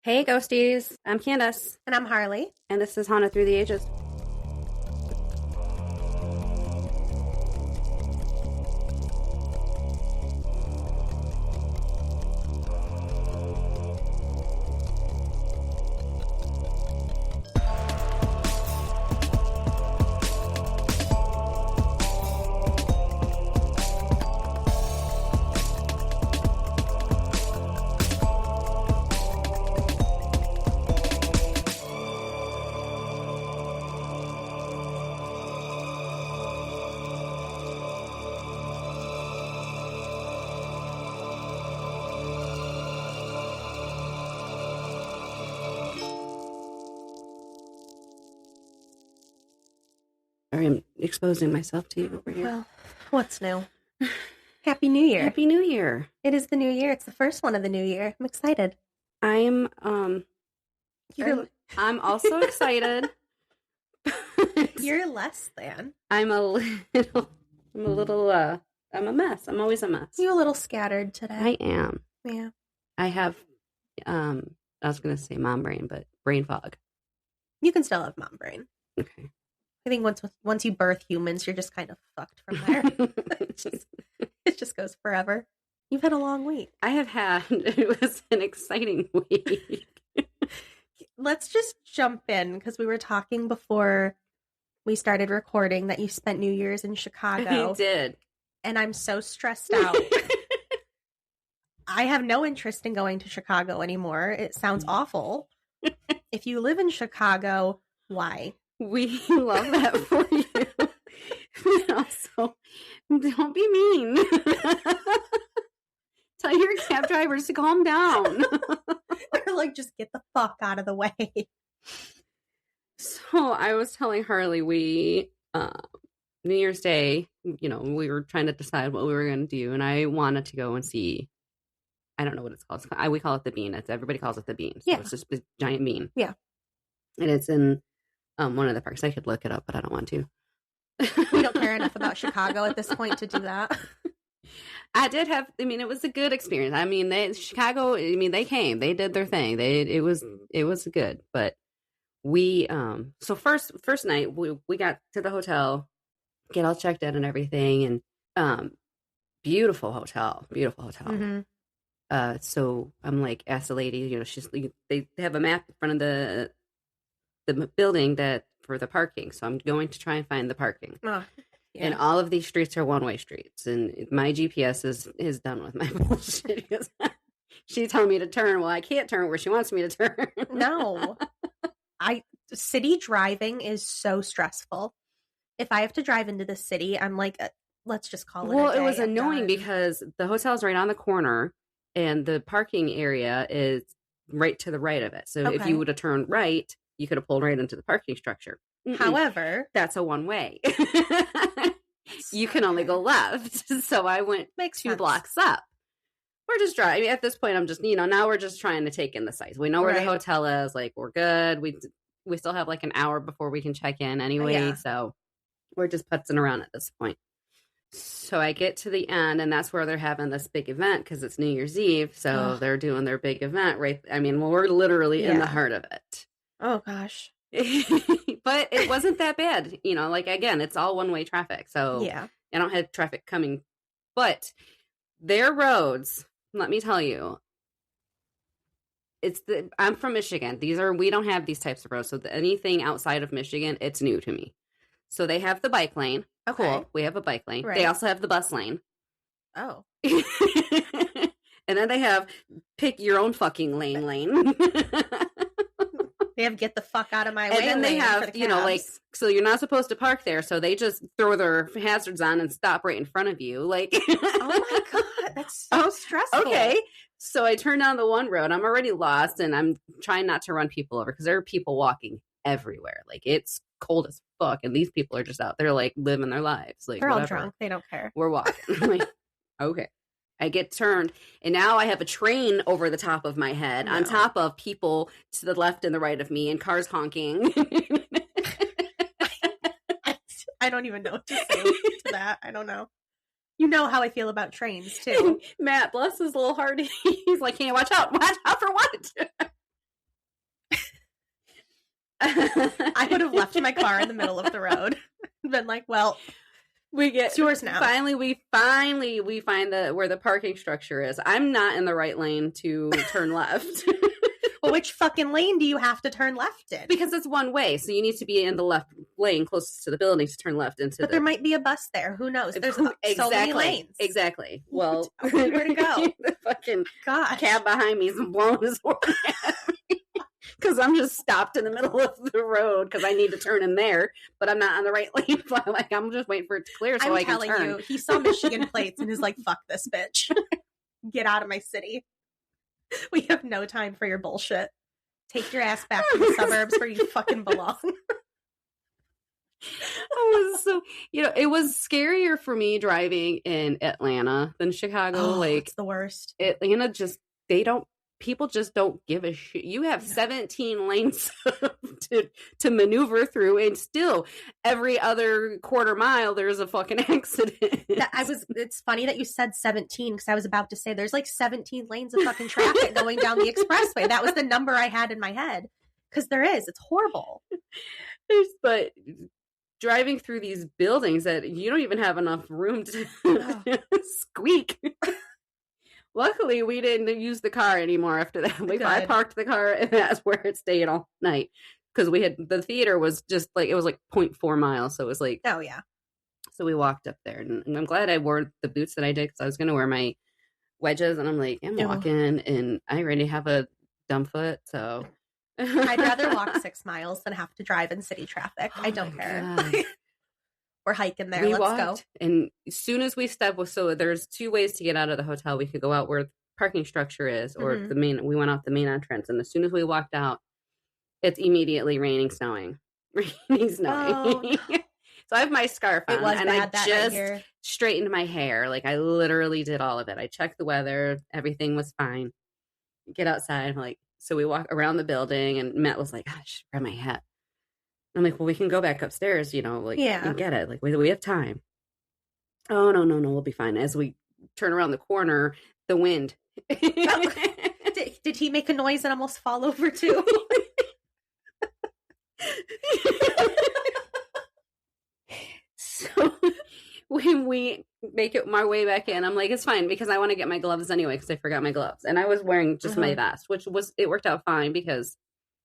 Hey, ghosties. I'm Kandis, And I'm Harley. and this is Haunted Through the Ages. Sorry, I'm exposing myself to you over here. Well, what's new? Happy New Year. Happy New Year. It is the new year. It's the first one of the new year. I'm excited. I'm You're, also excited. you're less than. I'm a mess. I'm always a mess. You a little scattered today. I am. Yeah. I have I was gonna say mom brain, but brain fog. You can still have mom brain. Okay. I think once you birth humans, you're just kind of fucked from there. It just goes forever. You've had a long week. I have had, it was an exciting week. Let's just jump in because we were talking before we started recording that you spent New Year's in Chicago. I did. And I'm so stressed out. I have no interest in going to Chicago anymore. It sounds awful. If you live in Chicago, why? We love that for you. Also, don't be mean. Tell your cab drivers to calm down. Or like, just get the fuck out of the way. So I was telling Harley, we, New Year's Day, we were trying to decide what we were going to do. And I wanted to go and see, I don't know what it's called. We call it the Bean. Everybody calls it the Bean. So Yeah. It's just a giant bean. Yeah. And it's in one of the parks. I could look it up, but I don't want to. We don't care enough about Chicago at this point to do that. It was a good experience. Chicago, they came, they did their thing. It was good, but we, so first night we got to the hotel, get all checked in and everything. And, beautiful hotel. Mm-hmm. So I'm like, asked the lady, they have a map in front of the building that for the parking. So I'm going to try and find the parking. Yeah. And all of these streets are one-way streets. And my GPS is done with my bullshit. She's telling me to turn. Well, I can't turn where she wants me to turn. No. City driving is so stressful. If I have to drive into the city, I'm like, let's just call it a day. It was annoying because the hotel's right on the corner and the parking area is right to the right of it. So if you would have turned right, you could have pulled right into the parking structure. However, that's a one way. You can only go left. So I went two blocks up. We're just driving. At this point, I'm just, now we're just trying to take in the sights. We know where the hotel is. Like, we're good. We still have like an hour before we can check in anyway. Yeah. So we're just putzing around at this point. So I get to the end, and that's where they're having this big event because it's New Year's Eve. So they're doing their big event, right? We're literally in the heart of it. Oh, gosh. But it wasn't that bad. Again, it's all one-way traffic. So yeah. I don't have traffic coming. But their roads, let me tell you, I'm from Michigan. We don't have these types of roads. So anything outside of Michigan, it's new to me. So they have the bike lane. Okay. Cool. We have a bike lane. Right. They also have the bus lane. Oh. And then they have pick your own fucking lane. They have get the fuck out of my way. And then they have, so you're not supposed to park there. So they just throw their hazards on and stop right in front of you. Like, oh my God, that's so stressful. Okay. So I turn down the one road. I'm already lost and I'm trying not to run people over because there are people walking everywhere. Like, it's cold as fuck. And these people are just out there, like, living their lives. Like, they're all whatever. drunk. They don't care. We're walking. I'm like, okay. I get turned, and now I have a train over the top of my head, on top of people to the left and the right of me, and cars honking. I don't even know what to say to that. I don't know. You know how I feel about trains, too. Matt, bless his little heart. He's like, "Can you watch out? Watch out for what?" I would have left my car in the middle of the road and been like, well, it's yours now. We find where the parking structure is. I'm not in the right lane to turn left. Well, which fucking lane do you have to turn left in? Because it's one way, so you need to be in the left lane closest to the building to turn left into. But there might be a bus there. Who knows? There's so many lanes. Exactly. Well, where to go? The fucking cab behind me is blowing his horn at me because I'm just stopped in the middle of the road because I need to turn in there, but I'm not on the right lane. Like I'm just waiting for it to clear so I can turn. I'm telling you, he saw Michigan plates and is like, "Fuck this bitch, get out of my city." We have no time for your bullshit. Take your ass back to the suburbs where you fucking belong. It was scarier for me driving in Atlanta than Chicago. It's the worst. Atlanta people just don't give a shit. You have 17 lanes to maneuver through, and still every other quarter mile there's a fucking accident. It's funny that you said 17 because I was about to say there's like 17 lanes of fucking traffic going down the expressway. That was the number I had in my head because there is. It's horrible. But driving through these buildings that you don't even have enough room to squeak. Luckily, we didn't use the car anymore after that. I parked the car, and that's where it stayed all night. Because the theater was just like, it was like 0.4 miles. So it was like, oh, yeah. So we walked up there. And I'm glad I wore the boots that I did because I was going to wear my wedges. And I'm like, I'm walking, and I already have a dumb foot. So I'd rather walk 6 miles than have to drive in city traffic. I don't care. We're hiking there. Let's go. And as soon as we stepped, so there's 2 ways to get out of the hotel. We could go out where the parking structure is, or we went out the main entrance. And as soon as we walked out, it's immediately snowing. Oh, no. So I have my scarf on, and I just straightened my hair. Like I literally did all of it. I checked the weather. Everything was fine. Get outside. So we walk around the building, and Matt was like, I should grab my hat. I'm like, well, we can go back upstairs, and get it. Like, we have time. Oh, no, we'll be fine. As we turn around the corner, the wind. Did he make a noise and almost fall over too? So when we make it my way back in, I'm like, it's fine because I want to get my gloves anyway because I forgot my gloves. And I was wearing just my vest, it worked out fine because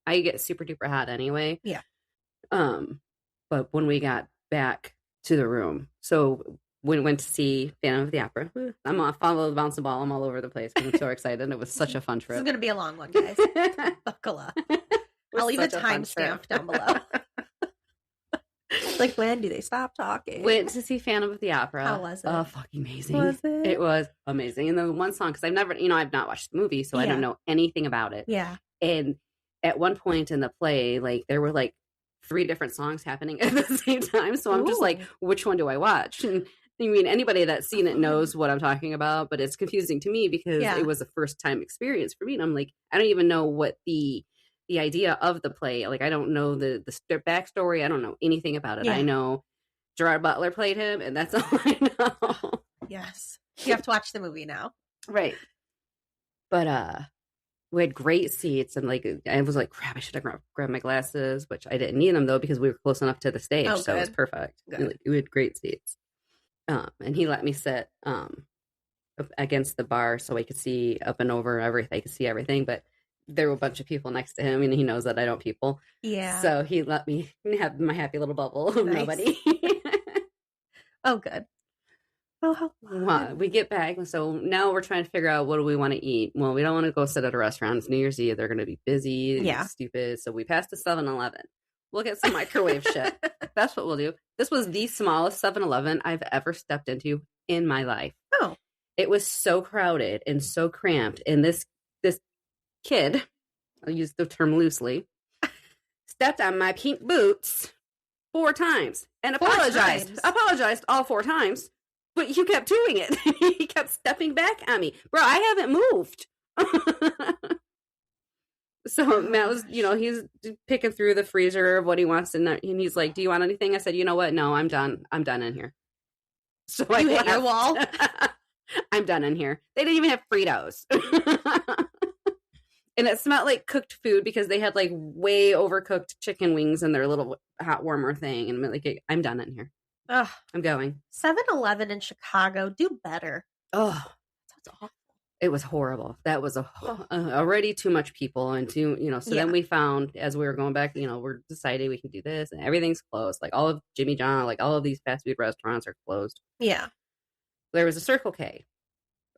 I get super duper hot anyway. Yeah. But when we got back to the room, so we went to see Phantom of the Opera. I'm off, follow the bouncing ball. I'm all over the place. I'm so excited. It was such a fun trip. This is going to be a long one, guys. Buckle up. I'll leave a timestamp down below. Like, when do they stop talking? Went to see Phantom of the Opera. How was it? Oh, fucking amazing. Was it? It was amazing. And the one song, because I've not watched the movie, so I don't know anything about it. Yeah. And at one point in the play, there were 3 different songs happening at the same time. So I'm just like, which one do I watch? And I mean, anybody that's seen it knows what I'm talking about, but it's confusing to me because it was a first time experience for me. And I'm like, I don't even know what the idea of the play. I don't know the backstory. I don't know anything about it. Yeah. I know Gerard Butler played him, and that's all I know. Yes. You have to watch the movie now. Right. But we had great seats, and I was like, crap, I should have grabbed my glasses, which I didn't need them though because we were close enough to the stage, so it was perfect. We had great seats. And he let me sit against the bar so I could see up and over everything. I could see everything, but there were a bunch of people next to him, and he knows that I don't people. Yeah. So he let me have my happy little bubble of nobody. Oh, good. Oh, how fun. We get back, so now we're trying to figure out what do we want to eat. Well, we don't want to go sit at a restaurant. It's New Year's Eve. They're going to be busy. Yeah. Stupid. So we passed a 7-Eleven. We'll get some microwave shit. That's what we'll do. This was the smallest 7-Eleven I've ever stepped into in my life. Oh. It was so crowded and so cramped. And this kid, I'll use the term loosely, stepped on my pink boots 4 times and apologized all 4 times. But he kept doing it. He kept stepping back at me. Bro, I haven't moved. So Matt was, he's picking through the freezer of what he wants. And he's like, do you want anything? I said, you know what? No, I'm done. I'm done in here. So you hit your wall? I'm done in here. They didn't even have Fritos. And it smelled like cooked food because they had like way overcooked chicken wings in their little hot warmer thing. And I'm like, I'm done in here. Ugh. I'm going. 7-Eleven in Chicago, do better. Oh, that's awful. It was horrible. That was already too much people and too, so then we found as we were going back, we're deciding we can do this and everything's closed. Like all of Jimmy John, like all of these fast food restaurants are closed. Yeah. There was a Circle K.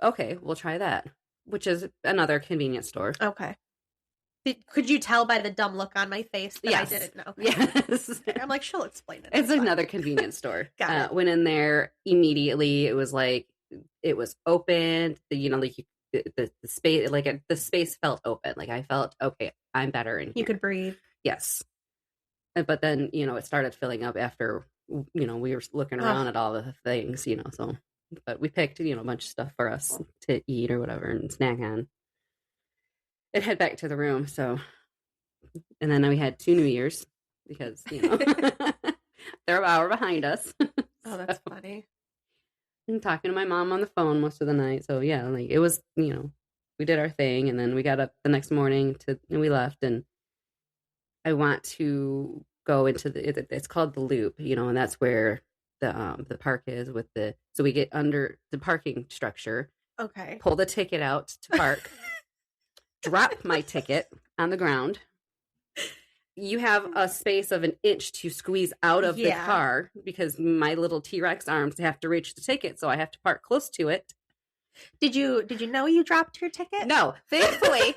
Okay, we'll try that, which is another convenience store. Okay. Could you tell by the dumb look on my face that I didn't know? Yes. I'm like, she'll explain it. It's another convenience store. Got it. Went in there immediately. It was like, it was open. The space, the space felt open. Like I felt, okay, I'm better in here. You could breathe. Yes. But then, it started filling up after, we were looking around at all the things, so. But we picked, a bunch of stuff for us to eat or whatever and snack on. And head back to the room, so. And then we had 2 New Year's because, they're an hour behind us. Oh, that's funny. And talking to my mom on the phone most of the night. So, yeah, like it was, we did our thing. And then we got up the next morning and we left. And I want to go into it's called the Loop, and that's where the park is so we get under the parking structure. Okay. Pull the ticket out to park. Drop my ticket on the ground. You have a space of 1 inch to squeeze out of the car because my little T-Rex arms have to reach the ticket, so I have to park close to it. Did you know you dropped your ticket? No, thankfully.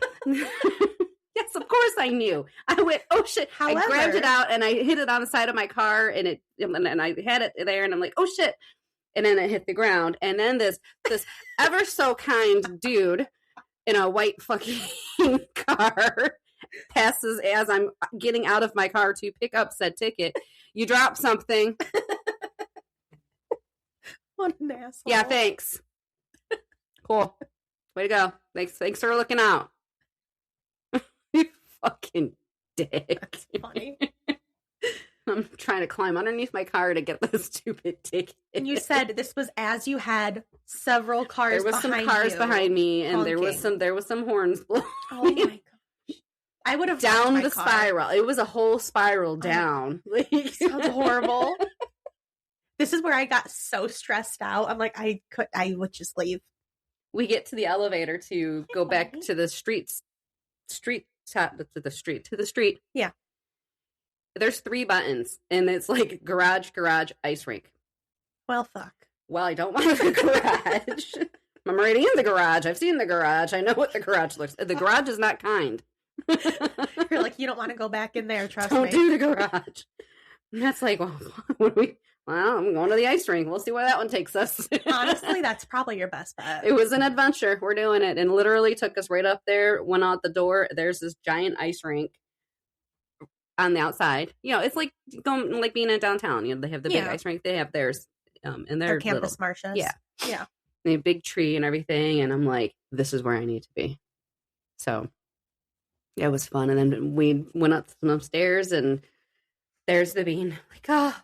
Yes, of course I knew. I went, oh shit. However, I grabbed it out and I hit it on the side of my car and I had it there and I'm like, oh shit. And then it hit the ground. And then this ever so kind dude in a white fucking car passes as I'm getting out of my car to pick up said ticket. You dropped something. What an asshole. Yeah, thanks. Cool. Way to go. Thanks for looking out. You fucking dick. That's funny. I'm trying to climb underneath my car to get this stupid ticket. And you said this was as you had several cars behind you. There was some cars behind me, and honking. there was some horns blowing. Oh my gosh! I would have down my the car. spiral. It was a whole spiral down. Sounds horrible. This is where I got so stressed out. I'm like, I would just leave. We get to the elevator to go back to the street. Yeah. There's 3 buttons, and it's like garage, ice rink. Well, fuck. Well, I don't want the garage. I'm already in the garage. I've seen the garage. I know what the garage looks like. The garage is not kind. You're like, you don't want to go back in there, trust don't me. Do the garage. And that's like, well, I'm going to the ice rink. We'll see where that one takes us. Honestly, that's probably your best bet. It was an adventure. We're doing it. And literally took us right up there, went out the door. There's this giant ice rink on the outside. It's like going, like being in downtown. They have the big ice rink. They have theirs in their campus marshes. Yeah. Yeah. They have a big tree and everything. And I'm like, this is where I need to be. So it was fun. And then we went up some stairs and there's the bean. Like,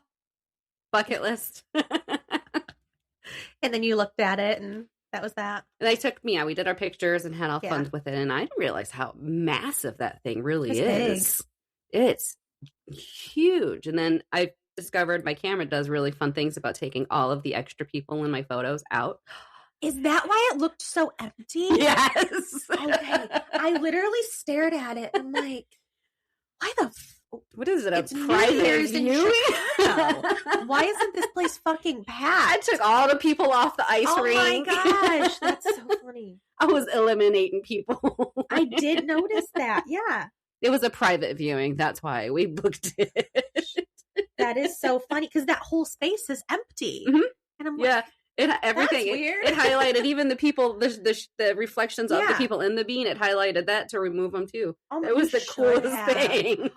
bucket list. And then you looked at it and that was that. And they took me out. We did our pictures and had all fun with it. And I didn't realize how massive that thing really is. It's huge. And then I discovered my camera does really fun things about taking all of the extra people in my photos out. Is that why it looked so empty? Yes. Okay. I literally stared at it. I'm like, why the what is it? It's a private viewing? Why isn't this place fucking packed? I took all the people off the ice rink. Oh my gosh, that's so funny. I was eliminating people. I did notice that. Yeah. It was a private viewing. That's why we booked it. That is so funny because that whole space is empty. Mm-hmm. And I'm like, everything. That's weird. It highlighted even the people, the reflections of the people in the bean. It highlighted that to remove them too. Oh it was the coolest thing.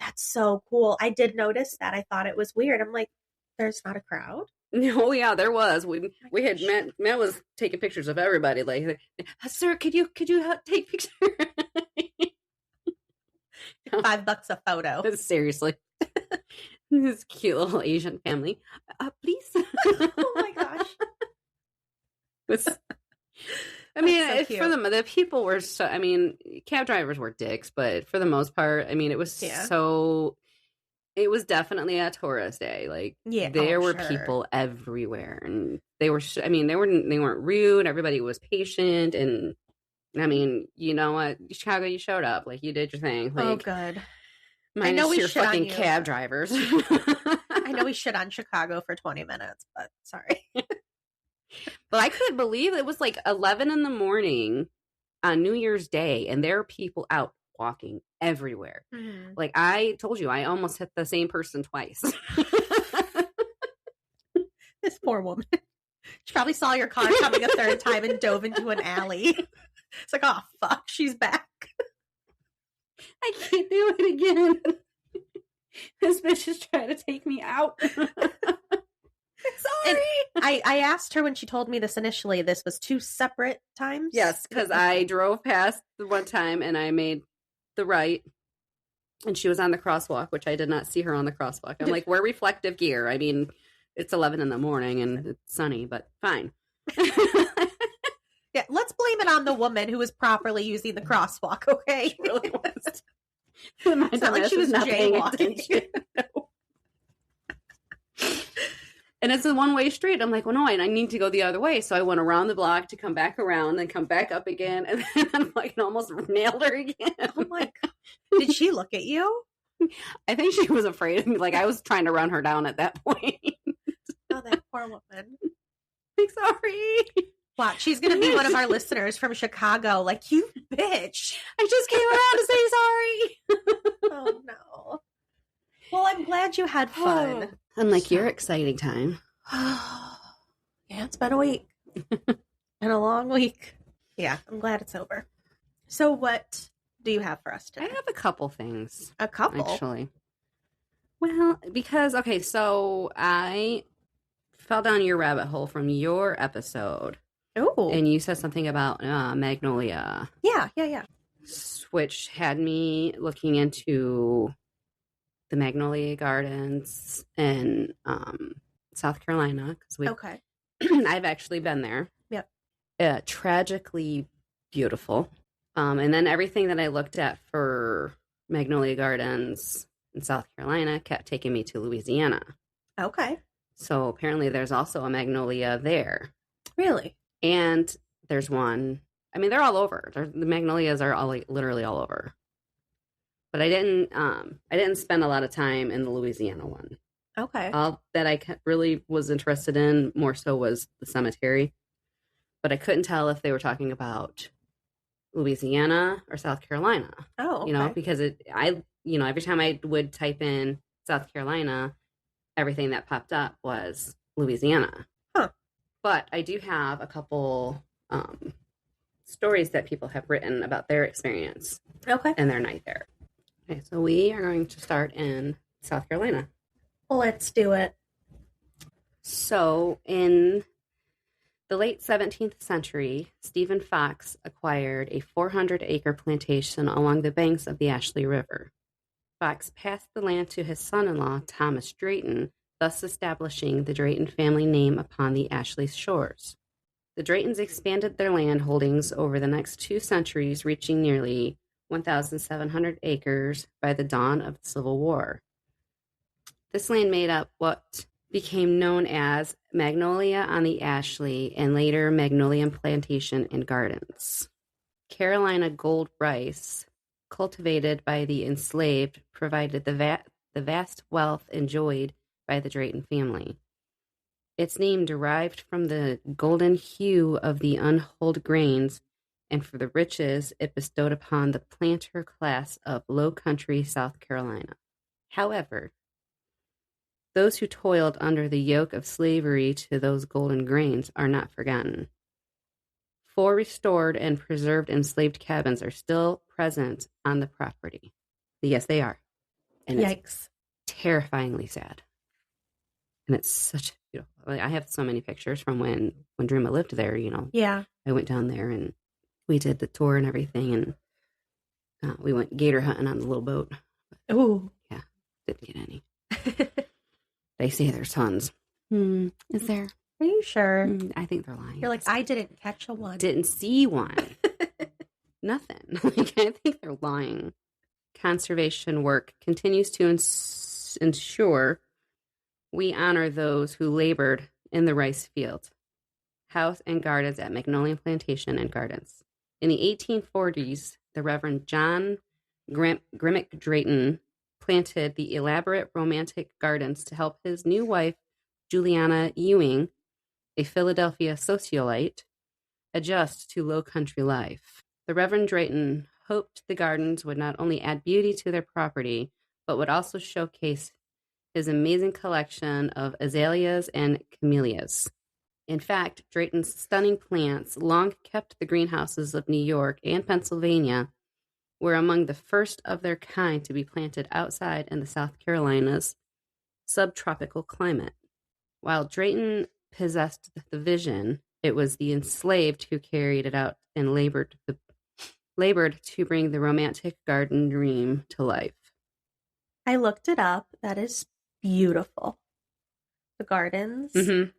That's so cool. I did notice that. I thought it was weird. I'm like, there's not a crowd. Oh yeah, there was. We had Matt was taking pictures of everybody. Like, sir, could you take pictures? $5 a photo. Seriously. This cute little Asian family. Please. Oh my gosh. I mean, so for the people were so, I mean, cab drivers were dicks, but for the most part, I mean, it was it was definitely a tourist day. Like, there were people everywhere, and they were, I mean, they weren't rude. Everybody was patient, and I mean, you know what, Chicago, you showed up, like, you did your thing. Like, oh, good. I know your fucking cab drivers. I know we shit on Chicago for 20 minutes, but sorry. But I couldn't believe it was like 11 in the morning on New Year's Day, and there are people out walking everywhere. Mm-hmm. Like, I told you, I almost hit the same person twice. This poor woman. She probably saw your car coming a third time and dove into an alley. It's like, oh, fuck, she's back. I can't do it again. This bitch is trying to take me out. Sorry. I asked her when she told me this initially, this was 2 separate times? Yes, because I drove past the one time and I made the right, and she was on the crosswalk, which I did not see her on the crosswalk. I'm like, we're reflective gear. I mean, it's 11 in the morning and it's sunny, but fine. Yeah, let's blame it on the woman who was properly using the crosswalk, okay? She really was. It's not like she was jaywalking. No. And it's a one-way street. I'm like, well, no, I need to go the other way. So I went around the block to come back around, then come back up again, and then I'm like, almost nailed her again. Oh my God. Did she look at you? I think she was afraid of me. Like, I was trying to run her down at that point. Oh, that poor woman. I'm sorry. Wow, she's going to be one of our listeners from Chicago. Like, you bitch. I just came around to say sorry. Oh, no. Well, I'm glad you had fun. Unlike your exciting time. Yeah, it's been a week. And a long week. Yeah, I'm glad it's over. So what do you have for us today? I have a couple things. A couple? Actually. Well, because, okay, so I fell down your rabbit hole from your episode. Oh. And you said something about Magnolia. Yeah. Which had me looking into the Magnolia Gardens in South Carolina. Okay. I've actually been there. Yep. Tragically beautiful. And then everything that I looked at for Magnolia Gardens in South Carolina kept taking me to Louisiana. Okay. So apparently there's also a Magnolia there. Really? And there's one. I mean, they're all over. The magnolias are all, like, literally all over. But I didn't spend a lot of time in the Louisiana one. Okay. All that I really was interested in more so was the cemetery. But I couldn't tell if they were talking about Louisiana or South Carolina. Oh, okay. You know, because every time I would type in South Carolina, everything that popped up was Louisiana. Huh. But I do have a couple stories that people have written about their experience. Okay. And their night there. Okay, so we are going to start in South Carolina. Let's do it. So in the late 17th century, Stephen Fox acquired a 400-acre plantation along the banks of the Ashley River. Fox passed the land to his son-in-law, Thomas Drayton, thus establishing the Drayton family name upon the Ashley shores. The Draytons expanded their land holdings over the next 2 centuries, reaching nearly 1,700 acres by the dawn of the Civil War. This land made up what became known as Magnolia on the Ashley and later Magnolia Plantation and Gardens. Carolina gold rice, cultivated by the enslaved, provided the vast wealth enjoyed by the Drayton family. Its name derived from the golden hue of the unhulled grains and for the riches it bestowed upon the planter class of low country South Carolina. However, those who toiled under the yoke of slavery to those golden grains are not forgotten. 4 restored and preserved enslaved cabins are still present on the property. Yes, they are. And Yikes. It's terrifyingly sad. And it's such beautiful. I have so many pictures from when Dreama lived there, you know. Yeah. I went down there and we did the tour and everything, and we went gator hunting on the little boat. Ooh. Yeah, didn't get any. They say there's tons. Is there? Are you sure? I think they're lying. You're like, I didn't catch a one. Didn't see one. Nothing. Like, I think they're lying. Conservation work continues to ensure we honor those who labored in the rice field, house and gardens at Magnolia Plantation and Gardens. In the 1840s, the Reverend John Grimmick Drayton planted the elaborate romantic gardens to help his new wife, Juliana Ewing, a Philadelphia socialite, adjust to low country life. The Reverend Drayton hoped the gardens would not only add beauty to their property, but would also showcase his amazing collection of azaleas and camellias. In fact, Drayton's stunning plants, long kept the greenhouses of New York and Pennsylvania, were among the first of their kind to be planted outside in the South Carolinas subtropical climate. While Drayton possessed the vision, it was the enslaved who carried it out and labored to bring the romantic garden dream to life. I looked it up. That is beautiful. The gardens. Mm-hmm.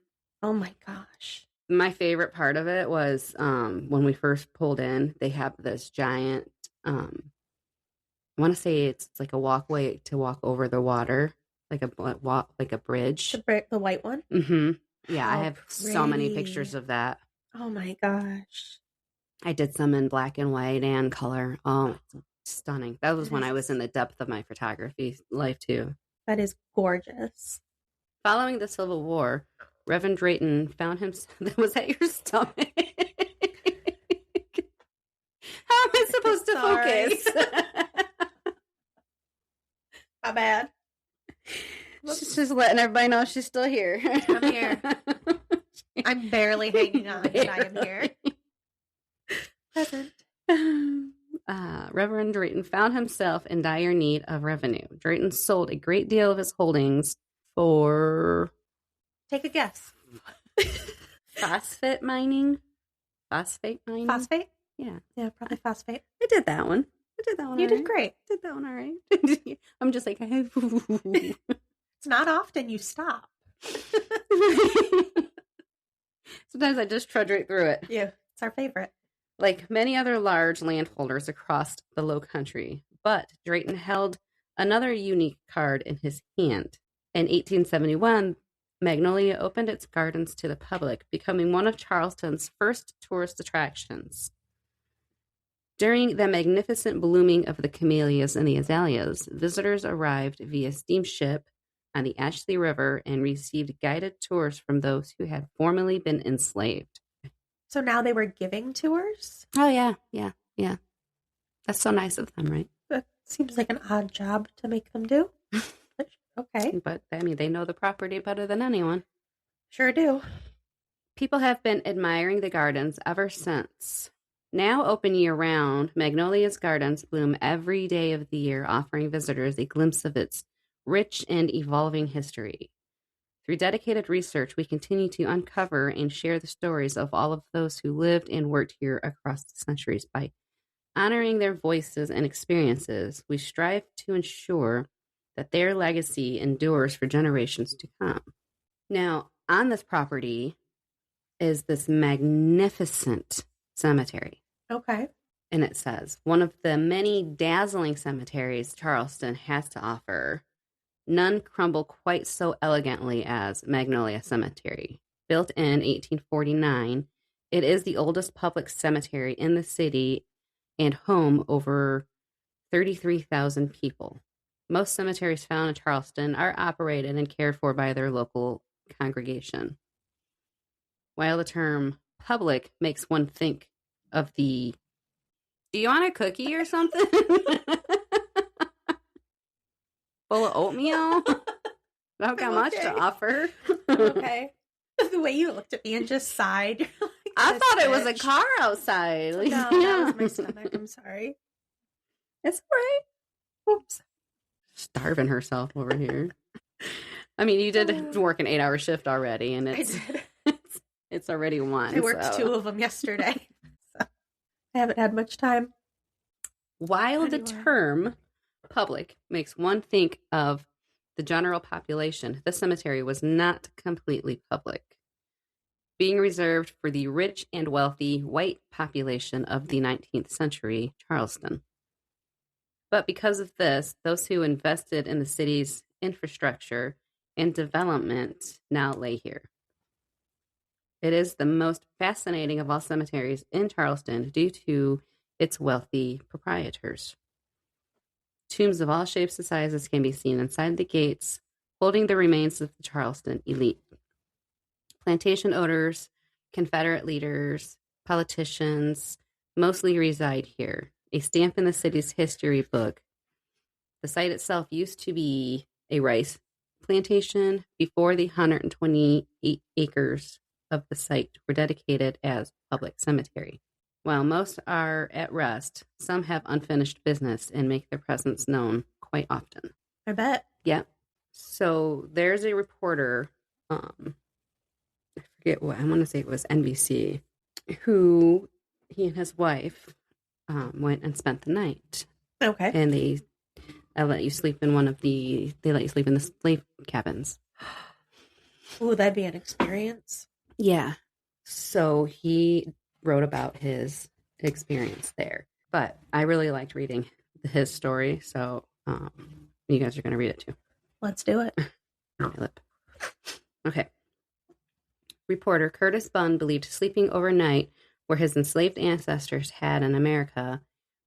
Oh my gosh. My favorite part of it was when we first pulled in, they have this giant, I want to say it's like a walkway to walk over the water, like a bridge. The white one? Mm-hmm. Yeah, How I have pretty. so many pictures of that. Oh my gosh. I did some in black and white and color. Oh, it's stunning. That was when I was in the depth of my photography life, too. That is gorgeous. Following the Civil War, Reverend Drayton found himself... Was that your stomach? How am I supposed to focus? My bad. She's just letting everybody know she's still here. I'm here. I'm barely hanging on, but I am here. Present. Reverend Drayton found himself in dire need of revenue. Drayton sold a great deal of his holdings for... Take a guess. Phosphate mining? Phosphate mining? Phosphate? Yeah. Yeah, probably phosphate. I did that one. You did great. I did that one all right. I'm just like... It's not often you stop. Sometimes I just trudge right through it. Yeah, it's our favorite. Like many other large landholders across the Low Country, but Drayton held another unique card in his hand. In 1871, Magnolia opened its gardens to the public, becoming one of Charleston's first tourist attractions. During the magnificent blooming of the camellias and the azaleas, visitors arrived via steamship on the Ashley River and received guided tours from those who had formerly been enslaved. So now they were giving tours? Oh, yeah. That's so nice of them, right? That seems like an odd job to make them do. Okay. But, I mean, they know the property better than anyone. Sure do. People have been admiring the gardens ever since. Now open year-round, Magnolia's gardens bloom every day of the year, offering visitors a glimpse of its rich and evolving history. Through dedicated research, we continue to uncover and share the stories of all of those who lived and worked here across the centuries. By honoring their voices and experiences, we strive to ensure that their legacy endures for generations to come. Now, on this property is this magnificent cemetery. Okay. And it says, one of the many dazzling cemeteries Charleston has to offer. None crumble quite so elegantly as Magnolia Cemetery. Built in 1849, it is the oldest public cemetery in the city and home over 33,000 people. Most cemeteries found in Charleston are operated and cared for by their local congregation. While the term public makes one think of the, do you want a cookie or something? Full of oatmeal? Don't got much to offer. Okay. The way you looked at me and just sighed. Like, I thought it was a car outside. No, that was my stomach. I'm sorry. It's all right. Oops. Starving herself over here. I mean, you did work an 8-hour shift already, and it's already 1. I worked 2 of them yesterday. So I haven't had much time. While the term public makes one think of the general population, the cemetery was not completely public. being reserved for the rich and wealthy white population of the 19th century Charleston. But because of this, those who invested in the city's infrastructure and development now lay here. It is the most fascinating of all cemeteries in Charleston due to its wealthy proprietors. Tombs of all shapes and sizes can be seen inside the gates, holding the remains of the Charleston elite. Plantation owners, Confederate leaders, politicians mostly reside here, a stamp in the city's history book. The site itself used to be a rice plantation before the 128 acres of the site were dedicated as public cemetery. While most are at rest, some have unfinished business and make their presence known quite often. I bet. Yeah. So there's a reporter, I forget what, I want to say it was NBC, who he and his wife went and spent the night. Okay. And they let you sleep in they let you sleep in the slave cabins. Ooh, that'd be an experience. Yeah. So he wrote about his experience there. But I really liked reading his story, so you guys are going to read it too. Let's do it. My lip. Okay. Reporter Curtis Bunn believed sleeping overnight where his enslaved ancestors had in America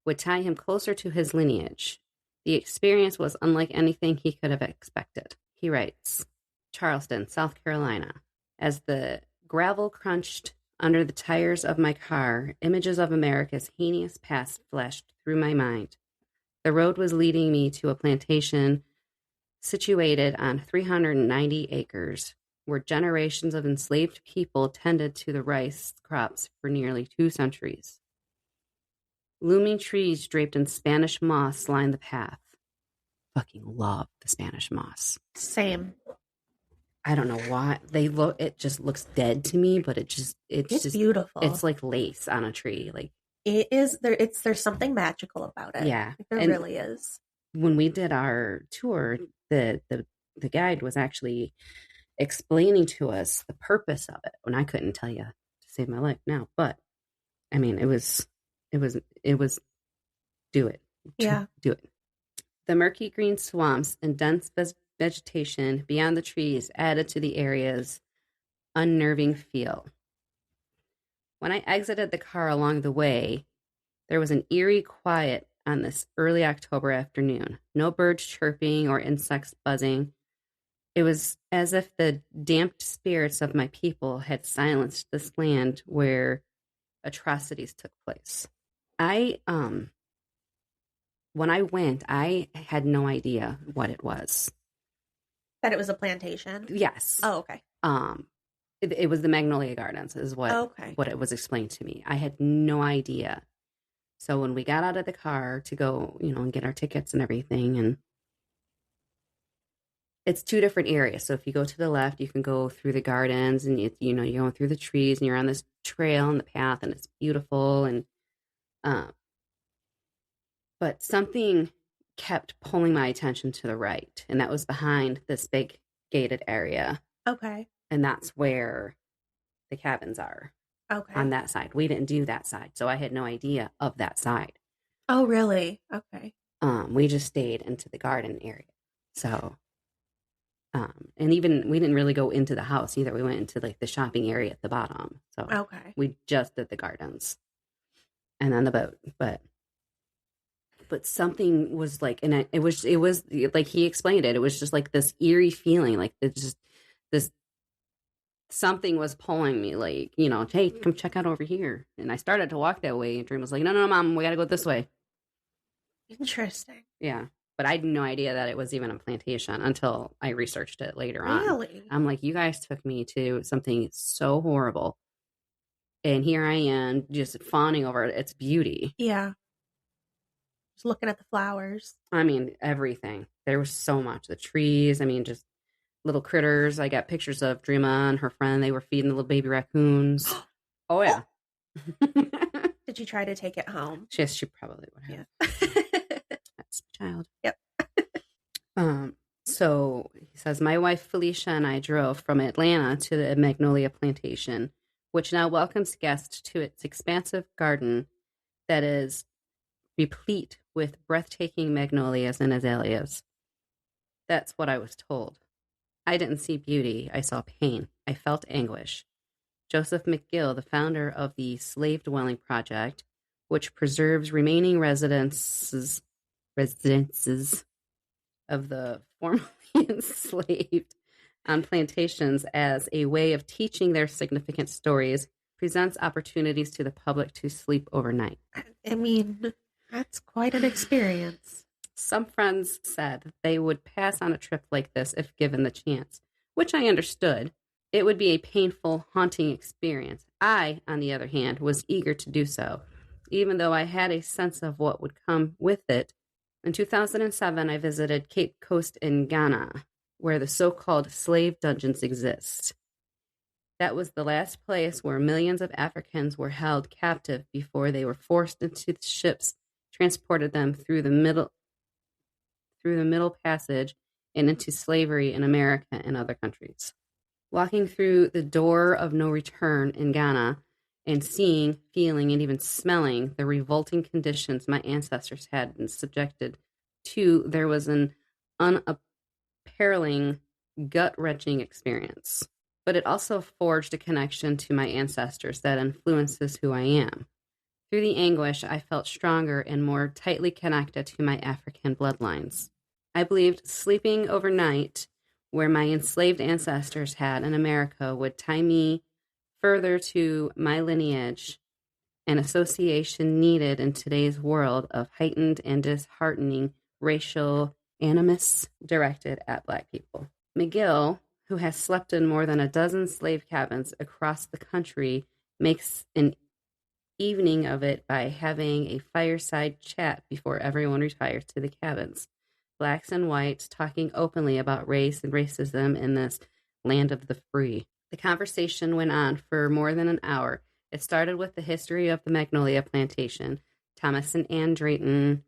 would tie him closer to his lineage. The experience was unlike anything he could have expected. He writes, Charleston, South Carolina. As the gravel crunched under the tires of my car, images of America's heinous past flashed through my mind. The road was leading me to a plantation situated on 390 acres, where generations of enslaved people tended to the rice crops for nearly 2 centuries. Looming trees draped in Spanish moss lined the path. Fucking love the Spanish moss. Same. I don't know why it just looks dead to me, but it's just beautiful. It's like lace on a tree. Like it is there. There's something magical about it. Yeah. There really is. When we did our tour, the guide was actually explaining to us the purpose of it. And I couldn't tell you to save my life now, but I mean, it was do it. Yeah. Do it. The murky green swamps and dense vegetation beyond the trees added to the area's unnerving feel. When I exited the car along the way, there was an eerie quiet on this early October afternoon. No birds chirping or insects buzzing. It was as if the damped spirits of my people had silenced this land where atrocities took place. When I went, I had no idea what it was. That it was a plantation? Yes. Oh, okay. It was the Magnolia Gardens is what it was explained to me. I had no idea. So when we got out of the car to go, and get our tickets and everything, and it's 2 different areas. So if you go to the left, you can go through the gardens, and you're going through the trees, and you're on this trail and the path, and it's beautiful. And but something kept pulling my attention to the right, and that was behind this big gated area. Okay. And that's where the cabins are. Okay. On that side. We didn't do that side, so I had no idea of that side. Oh, really? Okay. We just stayed into the garden area. So, and even we didn't really go into the house either. We went into like the shopping area at the bottom. So okay. We just did the gardens and then the boat, but something was like, and it was like he explained it. It was just like this eerie feeling, like it's just this. Something was pulling me, like, hey, come check out over here. And I started to walk that way. And Dream was like, no, Mom, we got to go this way. Interesting. Yeah. But I had no idea that it was even a plantation until I researched it later on. Really? I'm like, you guys took me to something so horrible. And here I am just fawning over its beauty. Yeah. Just looking at the flowers. I mean, everything. There was so much. The trees. I mean, just little critters. I got pictures of Dreama and her friend. They were feeding the little baby raccoons. Oh, yeah. Did you try to take it home? Yes, she probably would have. Yeah. That's a child. Yep. So he says, my wife Felicia and I drove from Atlanta to the Magnolia Plantation which now welcomes guests to its expansive garden that is replete with breathtaking magnolias and azaleas. That's what I was told. I didn't see beauty. I saw pain. I felt anguish. Joseph McGill, the founder of the Slave Dwelling Project, which preserves remaining residences of the formerly enslaved on plantations as a way of teaching their significant stories, presents opportunities to the public to sleep overnight. I mean, that's quite an experience. Some friends said they would pass on a trip like this if given the chance, which I understood. It would be a painful, haunting experience. I, on the other hand, was eager to do so, even though I had a sense of what would come with it. In 2007, I visited Cape Coast in Ghana, where the so-called slave dungeons exist. That was the last place where millions of Africans were held captive before they were forced into the ships, transported them through the Middle Passage and into slavery in America and other countries. Walking through the door of no return in Ghana and seeing, feeling, and even smelling the revolting conditions my ancestors had been subjected to, there was an unappealing, gut-wrenching experience. But it also forged a connection to my ancestors that influences who I am. Through the anguish, I felt stronger and more tightly connected to my African bloodlines. I believed sleeping overnight where my enslaved ancestors had in America would tie me further to my lineage, an association needed in today's world of heightened and disheartening racial animus directed at Black people. McGill, who has slept in more than a dozen slave cabins across the country, makes an evening of it by having a fireside chat before everyone retires to the cabins. Blacks and whites talking openly about race and racism in this land of the free. The conversation went on for more than an hour. It started with the history of the Magnolia Plantation. Thomas and Ann Drayton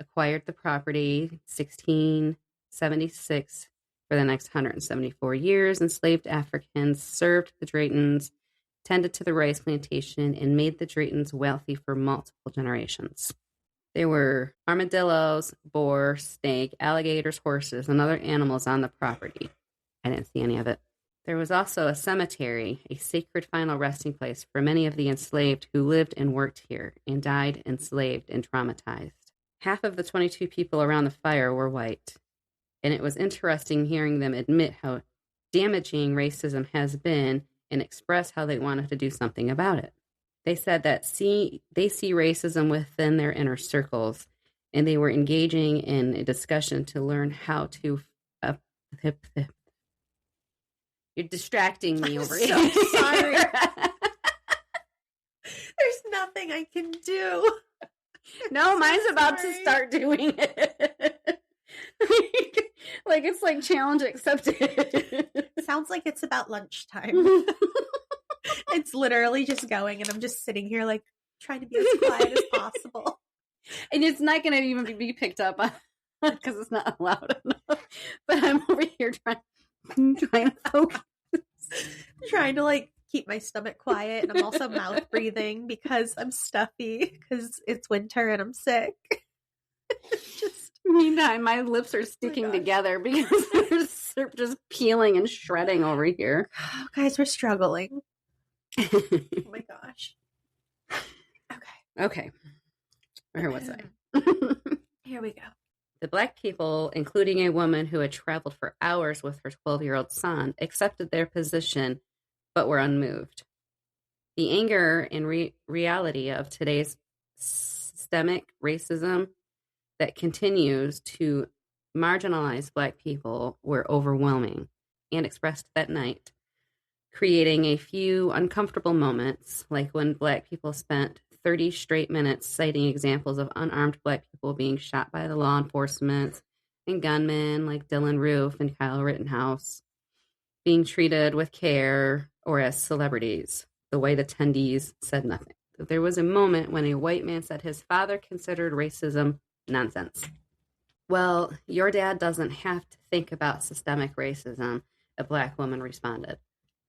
acquired the property 1676. For the next 174 years, enslaved Africans served the Draytons, tended to the rice plantation, and made the Draytons wealthy for multiple generations. There were armadillos, boar, snake, alligators, horses, and other animals on the property. I didn't see any of it. There was also a cemetery, a sacred final resting place for many of the enslaved who lived and worked here and died enslaved and traumatized. Half of the 22 people around the fire were white, and it was interesting hearing them admit how damaging racism has been and express how they wanted to do something about it. They said that they see racism within their inner circles, and they were engaging in a discussion to learn how to... You're distracting me over here. So sorry. There's nothing I can do. No, mine's about to start doing it. Like it's like challenge accepted. Sounds like it's about lunchtime. It's literally just going, and I'm just sitting here like trying to be as quiet as possible. And it's not going to even be picked up because it's not loud enough. But I'm over here trying to focus. Trying to like keep my stomach quiet, and I'm also mouth breathing because I'm stuffy because it's winter and I'm sick. Meantime, my lips are sticking together because they're just peeling and shredding over here. Oh, guys, we're struggling. Oh my gosh. Okay. Where was I? Here we go. The Black people, including a woman who had traveled for hours with her 12-year-old son, accepted their position but were unmoved. The anger and reality of today's systemic racism that continues to marginalize Black people were overwhelming and expressed that night, creating a few uncomfortable moments, like when Black people spent 30 straight minutes citing examples of unarmed Black people being shot by the law enforcement and gunmen like Dylan Roof and Kyle Rittenhouse, being treated with care or as celebrities. The white attendees said nothing. There was a moment when a white man said his father considered racism nonsense. Well, your dad doesn't have to think about systemic racism, a Black woman responded.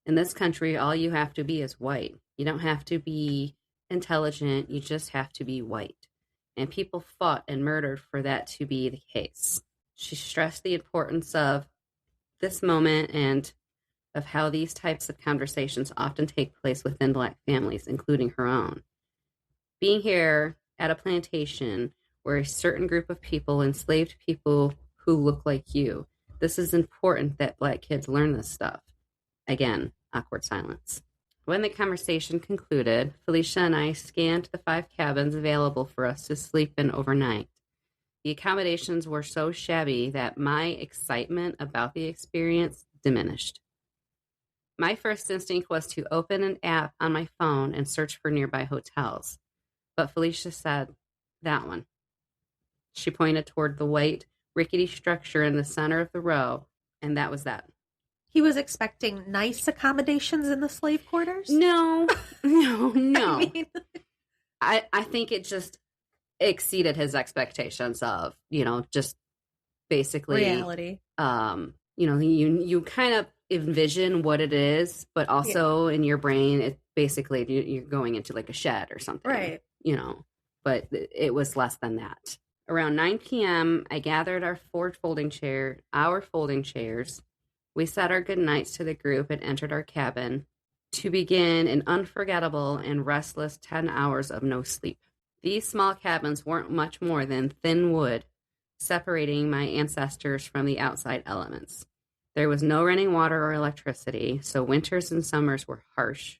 In this country, all you have to be is white. You don't have to be intelligent. You just have to be white. And people fought and murdered for that to be the case. She stressed the importance of this moment and of how these types of conversations often take place within Black families, including her own. Being here at a plantation where a certain group of people enslaved people who look like you, this is important that Black kids learn this stuff. Again, awkward silence. When the conversation concluded, Felicia and I scanned the 5 cabins available for us to sleep in overnight. The accommodations were so shabby that my excitement about the experience diminished. My first instinct was to open an app on my phone and search for nearby hotels. But Felicia said, that one. She pointed toward the white, rickety structure in the center of the row, and that was that. He was expecting nice accommodations in the slave quarters? No. I mean... I think it just exceeded his expectations of, just basically... reality. You kind of envision what it is, but also in your brain, it basically, you're going into like a shed or something. Right. But it was less than that. Around 9 p.m., I gathered our folding chairs. We said our goodnights to the group and entered our cabin to begin an unforgettable and restless 10 hours of no sleep. These small cabins weren't much more than thin wood, separating my ancestors from the outside elements. There was no running water or electricity, so winters and summers were harsh.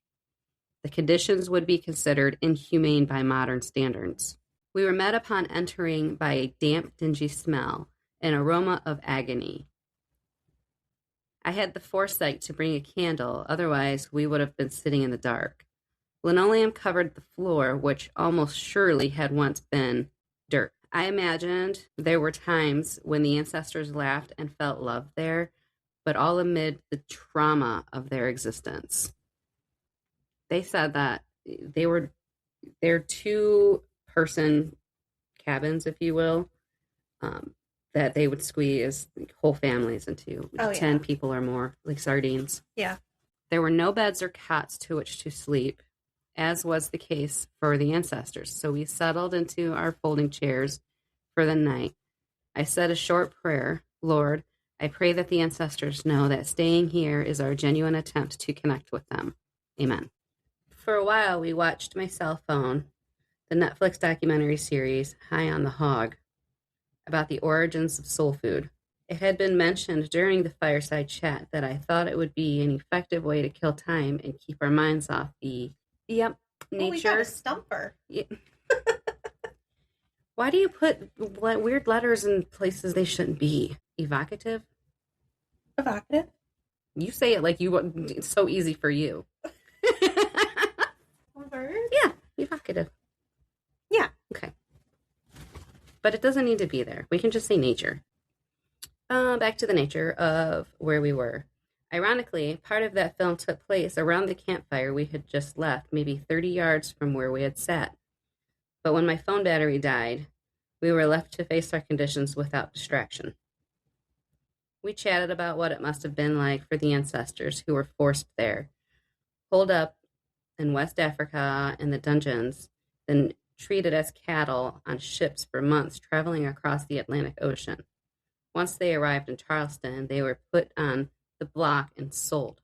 The conditions would be considered inhumane by modern standards. We were met upon entering by a damp, dingy smell, an aroma of agony. I had the foresight to bring a candle, otherwise we would have been sitting in the dark. Linoleum covered the floor, which almost surely had once been dirt. I imagined there were times when the ancestors laughed and felt love there, but all amid the trauma of their existence. They said that they're 2-person cabins, if you will, that they would squeeze whole families into 10 people or more, like sardines. Yeah. There were no beds or cots to which to sleep, as was the case for the ancestors. So we settled into our folding chairs for the night. I said a short prayer. Lord, I pray that the ancestors know that staying here is our genuine attempt to connect with them. Amen. For a while, we watched my cell phone, the Netflix documentary series High on the Hog, about the origins of soul food. It had been mentioned during the fireside chat that I thought it would be an effective way to kill time and keep our minds off the nature. We got a stumper. Yeah. Why do you put weird letters in places they shouldn't be? Evocative? Evocative? You say it like it's so easy for you. Bird? Yeah, evocative. Yeah. Okay. But it doesn't need to be there. We can just say nature. Back to the nature of where we were. Ironically, part of that film took place around the campfire we had just left, maybe 30 yards from where we had sat. But when my phone battery died, we were left to face our conditions without distraction. We chatted about what it must have been like for the ancestors who were forced there, holed up in West Africa in the dungeons, then treated as cattle on ships for months traveling across the Atlantic Ocean. Once they arrived in Charleston, they were put on the block and sold.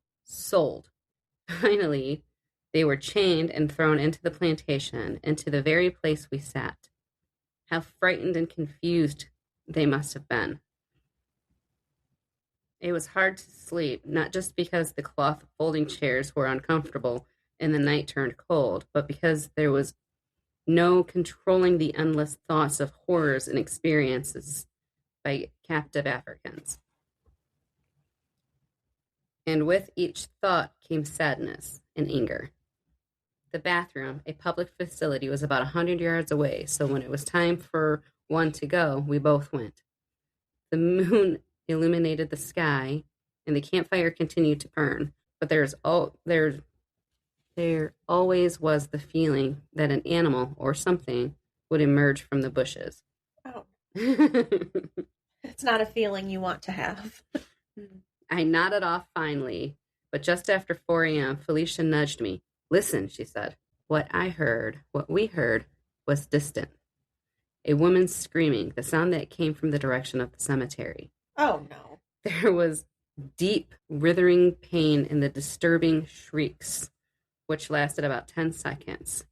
Finally, they were chained and thrown into the plantation, into the very place we sat. How frightened and confused they must have been. It was hard to sleep, not just because the cloth folding chairs were uncomfortable and the night turned cold, but because there was no controlling the endless thoughts of horrors and experiences by captive Africans. And with each thought came sadness and anger. The bathroom, a public facility, was about 100 yards away, so when it was time for one to go, we both went. The moon illuminated the sky, and the campfire continued to burn, but there always was the feeling that an animal or something would emerge from the bushes. Oh. It's not a feeling you want to have. I nodded off finally, But just after 4 a.m., Felicia nudged me. Listen, she said. What we heard, was distant. A woman screaming, the sound that came from the direction of the cemetery. Oh, no. There was deep, withering pain in the disturbing shrieks, which lasted about 10 seconds.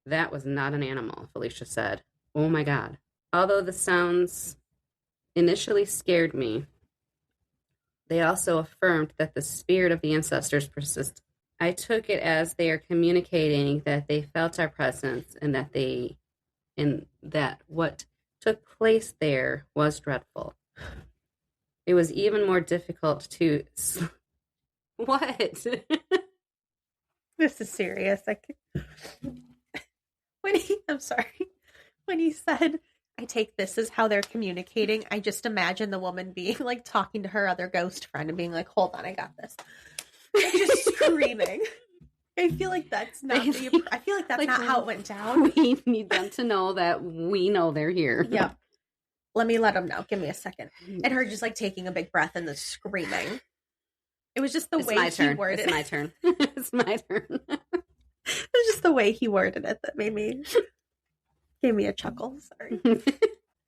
That was not an animal, Felicia said. Oh my God. Although the sounds initially scared me, they also affirmed that the spirit of the ancestors persisted. I took it as they are communicating that they felt our presence and that what took place there was dreadful. It was even more difficult to... What? This is serious. I'm sorry. When he said, I take this as how they're communicating, I just imagine the woman being like talking to her other ghost friend and being like, hold on, I got this. And just screaming. I feel like that's not not how it went down. We need them to know that we know they're here. Yep. Let me let them know. Give me a second. And her just like taking a big breath and then screaming. It was just the way he worded it. It's my turn. It's my turn. It was just the way he worded it that gave me a chuckle. Sorry.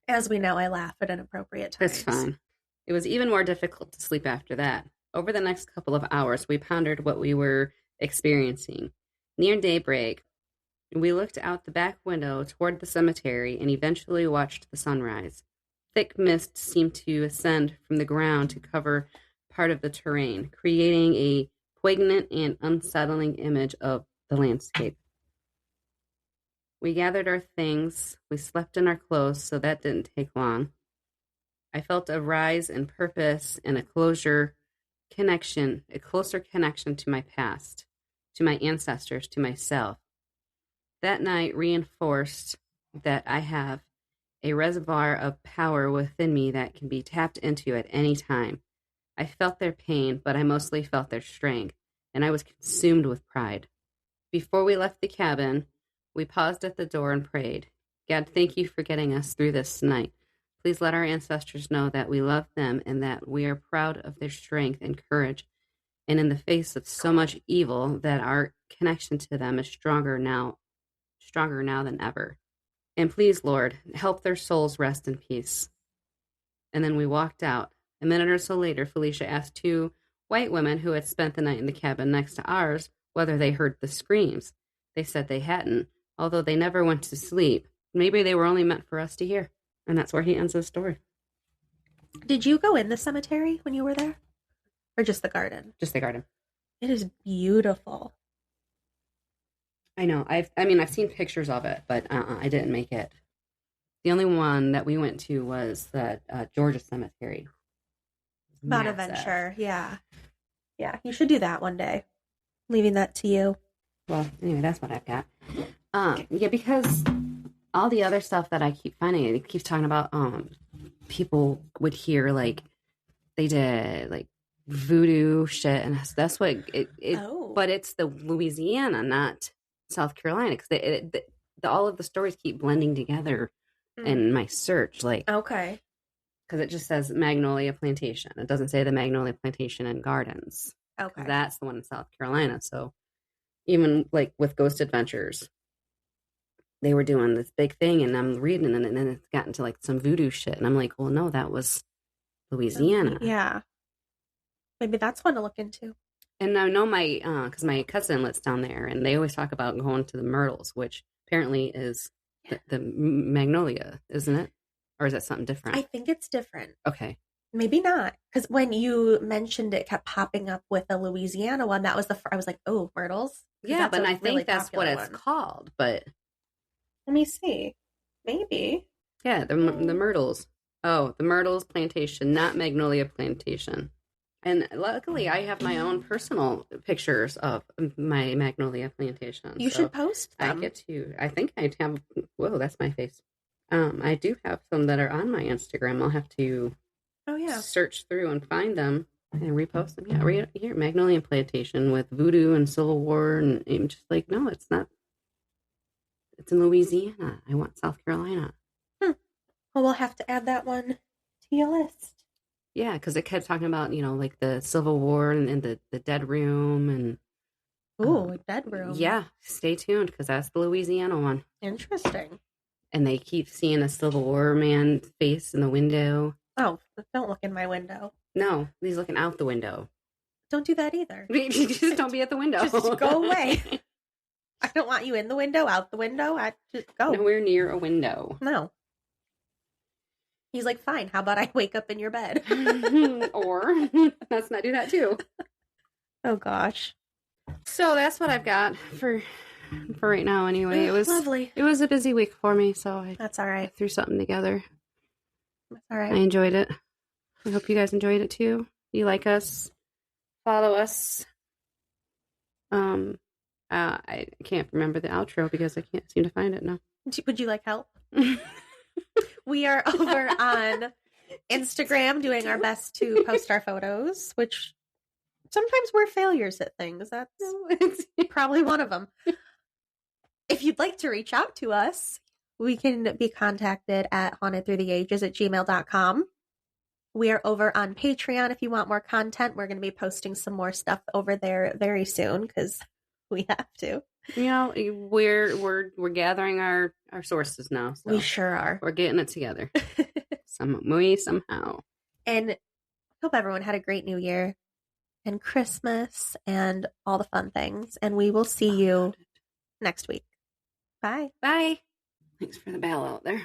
As we know, I laugh at inappropriate times. It's fine. It was even more difficult to sleep after that. Over the next couple of hours, we pondered what we were experiencing. Near daybreak, we looked out the back window toward the cemetery and eventually watched the sunrise. Thick mist seemed to ascend from the ground to cover part of the terrain, creating a poignant and unsettling image of the landscape. We gathered our things. We slept in our clothes, so that didn't take long. I felt a rise in purpose and a closer connection to my past, to my ancestors, to myself. That night reinforced that I have a reservoir of power within me that can be tapped into at any time. I felt their pain, but I mostly felt their strength, and I was consumed with pride. Before we left the cabin, we paused at the door and prayed. God, thank you for getting us through this night. Please let our ancestors know that we love them and that we are proud of their strength and courage. And in the face of so much evil, that our connection to them is stronger now than ever. And please, Lord, help their souls rest in peace. And then we walked out. A minute or so later, Felicia asked 2 white women who had spent the night in the cabin next to ours whether they heard the screams. They said they hadn't, although they never went to sleep. Maybe they were only meant for us to hear. And that's where he ends his story. Did you go in the cemetery when you were there? Or just the garden? Just the garden. It is beautiful. I know. I've seen pictures of it, but I didn't make it. The only one that we went to was the Georgia Cemetery. Bonaventure, yeah. Yeah, you should do that one day. Leaving that to you. Well, anyway, that's what I've got. Yeah, because all the other stuff that I keep finding, it keeps talking about people would hear like they did like voodoo shit, and that's what but it's the Louisiana, not South Carolina, because all of the stories keep blending together in my search. Like, okay, because it just says Magnolia Plantation. It doesn't say the Magnolia Plantation and Gardens. Okay, that's the one in South Carolina. So even like with Ghost Adventures, they were doing this big thing, and I'm reading it, and then it's gotten to like some voodoo shit, and I'm like, well, no, that was Louisiana. Yeah, maybe that's one to look into. And I know because my cousin lives down there, and they always talk about going to the Myrtles, which apparently is the Magnolia, isn't it? Or is that something different? I think it's different. Okay. Maybe not. Because when you mentioned it kept popping up with the Louisiana one, that was I was like, oh, Myrtles? Yeah, but I think that's what it's called. But let me see. Maybe. Yeah, the Myrtles. Oh, the Myrtles Plantation, not Magnolia Plantation. And luckily, I have my own personal pictures of my Magnolia Plantation. You should post them. I think I have. Whoa, that's my face. I do have some that are on my Instagram. I'll have to search through and find them and repost them. Yeah, right here, Magnolia Plantation with voodoo and Civil War. And I'm just like, no, it's not. It's in Louisiana. I want South Carolina. Well, we'll have to add that one to your list. Yeah, because it kept talking about, like the Civil War and the dead room and Ooh, a dead room. yeah, stay tuned because that's the Louisiana one. Interesting. And they keep seeing a Civil War man face in the window. Oh, don't look in my window. No, he's looking out the window. Don't do that either. Just don't be at the window. Just go away. I don't want you in the window, out the window. I just go. Nowhere near a window. No. He's like, fine. How about I wake up in your bed? Or let's not do that too. Oh gosh. So that's what I've got for right now. Anyway, it was lovely. It was a busy week for me, so that's all right. I threw something together. That's all right. I enjoyed it. I hope you guys enjoyed it too. You like us? Follow us. I can't remember the outro because I can't seem to find it now. Would you like help? We are over on Instagram doing our best to post our photos, which sometimes we're failures at things. That's probably one of them. If you'd like to reach out to us, we can be contacted at hauntedthroughtheages@gmail.com. We are over on Patreon. If you want more content, we're going to be posting some more stuff over there very soon because we have to. We're gathering our sources now. So we sure are. We're getting it together. Somehow. And I hope everyone had a great New Year and Christmas and all the fun things. And we will see you next week. Bye. Bye. Thanks for the bell out there.